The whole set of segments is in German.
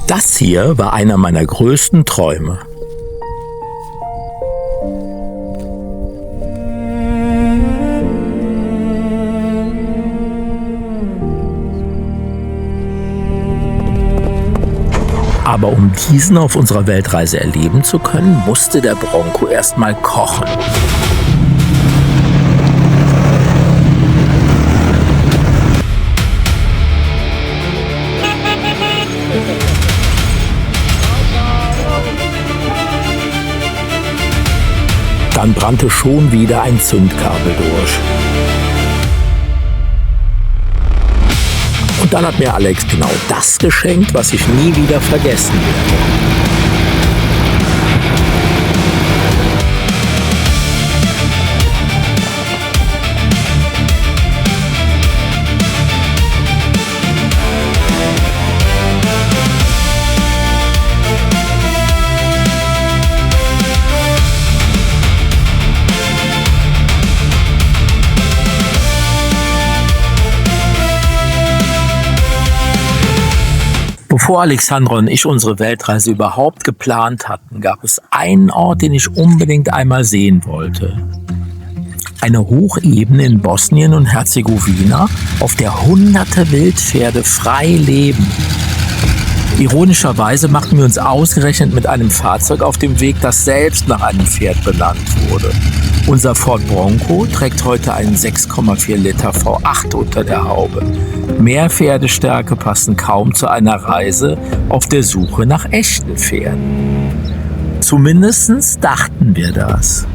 Das hier war einer meiner größten Träume. Aber um diesen auf unserer Weltreise erleben zu können, musste der Bronco erstmal kochen. Dann brannte schon wieder ein Zündkabel durch. Und dann hat mir Alex genau das geschenkt, was ich nie wieder vergessen werde. Bevor Alexandra und ich unsere Weltreise überhaupt geplant hatten, gab es einen Ort, den ich unbedingt einmal sehen wollte. Eine Hochebene in Bosnien und Herzegowina, auf der hunderte Wildpferde frei leben. Ironischerweise machten wir uns ausgerechnet mit einem Fahrzeug auf dem Weg, das selbst nach einem Pferd benannt wurde. Unser Ford Bronco trägt heute einen 6,4 Liter V8 unter der Haube. Mehr Pferdestärke passen kaum zu einer Reise auf der Suche nach echten Pferden. Zumindest dachten wir das.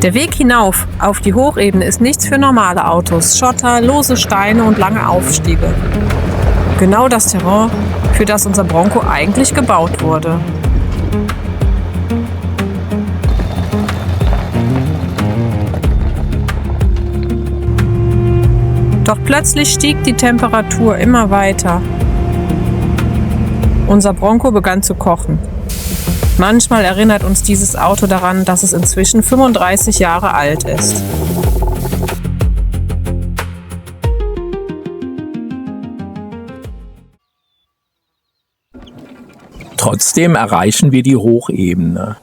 Der Weg hinauf auf die Hochebene ist nichts für normale Autos. Schotter, lose Steine und lange Aufstiege. Genau das Terrain, für das unser Bronco eigentlich gebaut wurde. Doch plötzlich stieg die Temperatur immer weiter. Unser Bronco begann zu kochen. Manchmal erinnert uns dieses Auto daran, dass es inzwischen 35 Jahre alt ist. Trotzdem erreichen wir die Hochebene.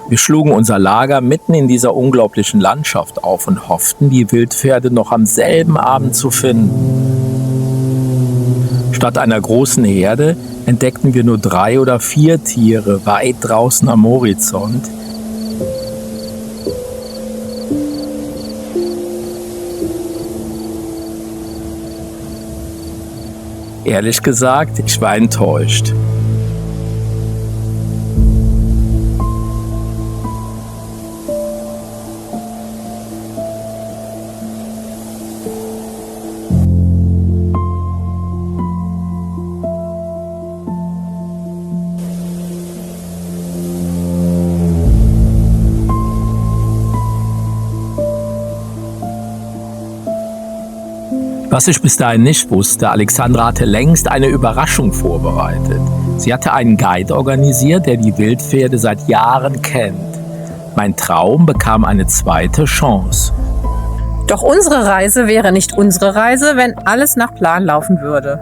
Wir schlugen unser Lager mitten in dieser unglaublichen Landschaft auf und hofften, die Wildpferde noch am selben Abend zu finden. Statt einer großen Herde entdeckten wir nur 3 oder 4 Tiere weit draußen am Horizont. Ehrlich gesagt, ich war enttäuscht. Was ich bis dahin nicht wusste, Alexandra hatte längst eine Überraschung vorbereitet. Sie hatte einen Guide organisiert, der die Wildpferde seit Jahren kennt. Mein Traum bekam eine zweite Chance. Doch unsere Reise wäre nicht unsere Reise, wenn alles nach Plan laufen würde.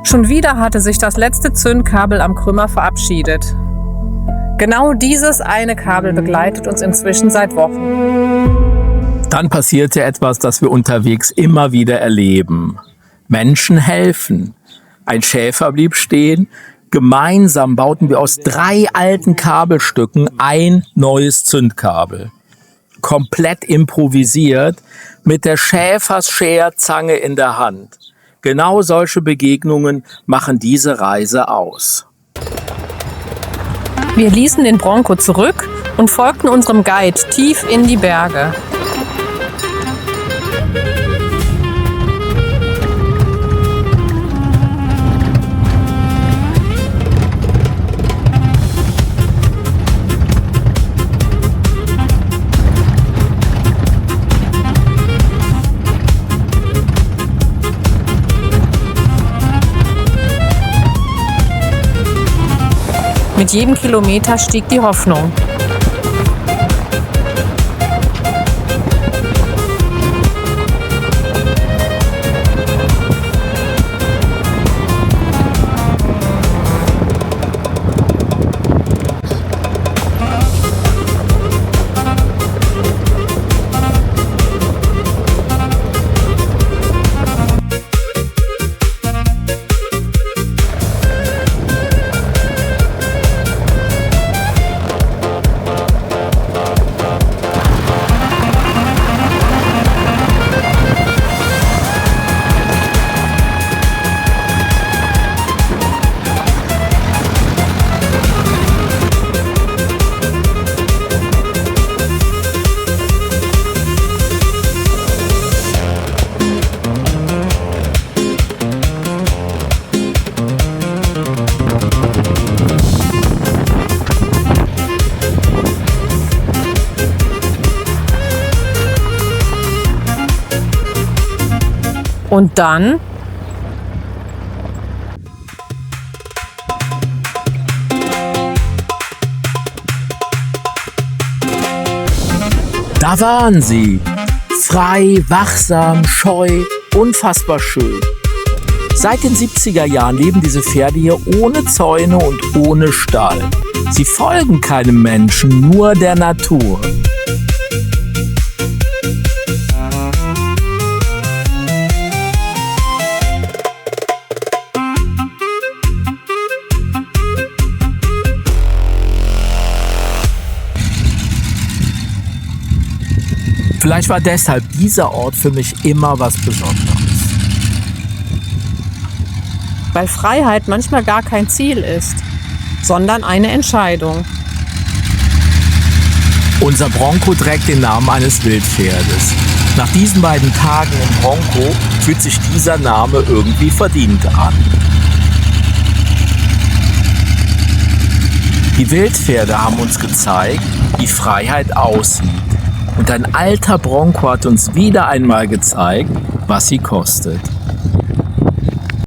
Schon wieder hatte sich das letzte Zündkabel am Krümmer verabschiedet. Genau dieses eine Kabel begleitet uns inzwischen seit Wochen. Dann passierte etwas, das wir unterwegs immer wieder erleben. Menschen helfen. Ein Schäfer blieb stehen. Gemeinsam bauten wir aus 3 alten Kabelstücken ein neues Zündkabel. Komplett improvisiert, mit der Schäfersscherzange in der Hand. Genau solche Begegnungen machen diese Reise aus. Wir ließen den Bronco zurück und folgten unserem Guide tief in die Berge. Mit jedem Kilometer stieg die Hoffnung. Und dann Da waren sie. Frei, wachsam, scheu, unfassbar schön. Seit den 70er Jahren leben diese Pferde hier ohne Zäune und ohne Stall. Sie folgen keinem Menschen, nur der Natur. Vielleicht war deshalb dieser Ort für mich immer was Besonderes. weil Freiheit manchmal gar kein Ziel ist, sondern eine Entscheidung. Unser Bronco trägt den Namen eines Wildpferdes. Nach diesen beiden Tagen im Bronco fühlt sich dieser Name irgendwie verdient an. Die Wildpferde haben uns gezeigt, wie Freiheit aussieht. Und ein alter Bronco hat uns wieder einmal gezeigt, was sie kostet.